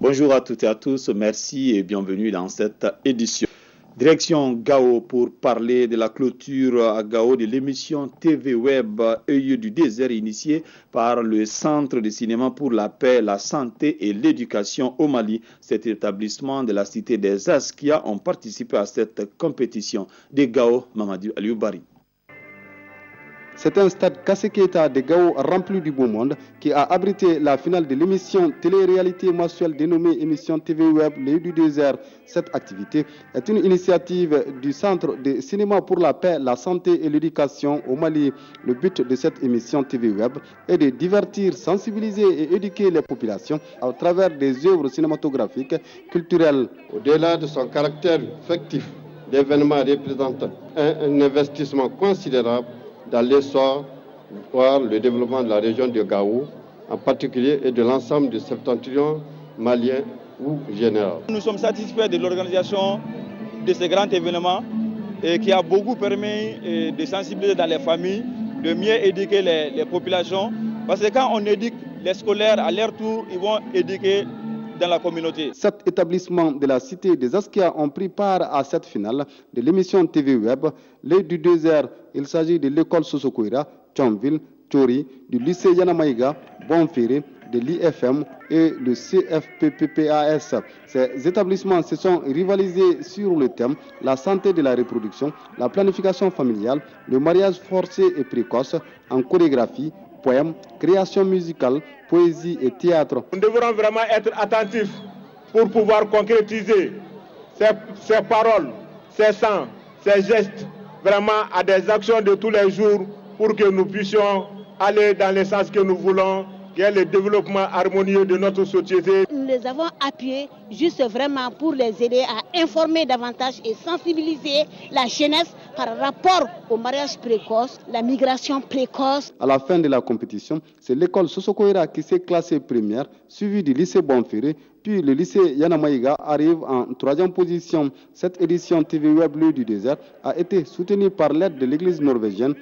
Bonjour à toutes et à tous, merci et bienvenue dans cette édition. Direction Gao pour parler de la clôture à Gao de l'émission TV Web Œil du désert initiée par le Centre de cinéma pour la paix, la santé et l'éducation au Mali. Cet établissement de la cité des Askia ont participé à cette compétition. De Gao, Mamadou Alioubari. C'est un stade Kasseketa de Gao rempli du beau monde qui a abrité la finale de l'émission télé-réalité mensuelle dénommée émission TV Web L'œil du désert. Cette activité est une initiative du Centre de cinéma pour la paix, la santé et l'éducation au Mali. Le but de cette émission TV Web est de divertir, sensibiliser et éduquer les populations à travers des œuvres cinématographiques, culturelles. Au-delà de son caractère fictif, l'événement représente un investissement considérable dans l'essor, voire le développement de la région de Gao, en particulier, et de l'ensemble du septentrion malien ou général. Nous sommes satisfaits de l'organisation de ce grand événement et qui a beaucoup permis de sensibiliser dans les familles, de mieux éduquer les populations. Parce que quand on éduque les scolaires à leur tour, ils vont éduquer dans la communauté. 7 établissements de la cité des Askia ont pris part à cette finale de l'émission TV Web L'œil du désert. Il s'agit de l'école Sosokoira, Tchonville, Tchori, du lycée Yanamaïga, Bonféré, de l'IFM et le CFPPPAS. Ces établissements se sont rivalisés sur le thème la santé de la reproduction, la planification familiale, le mariage forcé et précoce en chorégraphie, poèmes, création musicale, poésie et théâtre. Nous devrons vraiment être attentifs pour pouvoir concrétiser ces paroles, ces sons, ces gestes, vraiment à des actions de tous les jours pour que nous puissions aller dans le sens que nous voulons, qui est le développement harmonieux de notre société. Nous les avons appuyés juste vraiment pour les aider à informer davantage et sensibiliser la jeunesse par rapport au mariage précoce, la migration précoce. À la fin de la compétition, c'est l'école Sosokoira qui s'est classée première, suivie du lycée Bonféré, puis le lycée Yanamaïga arrive en 3e position. Cette édition TV Web L'œil du désert a été soutenue par l'aide de l'église norvégienne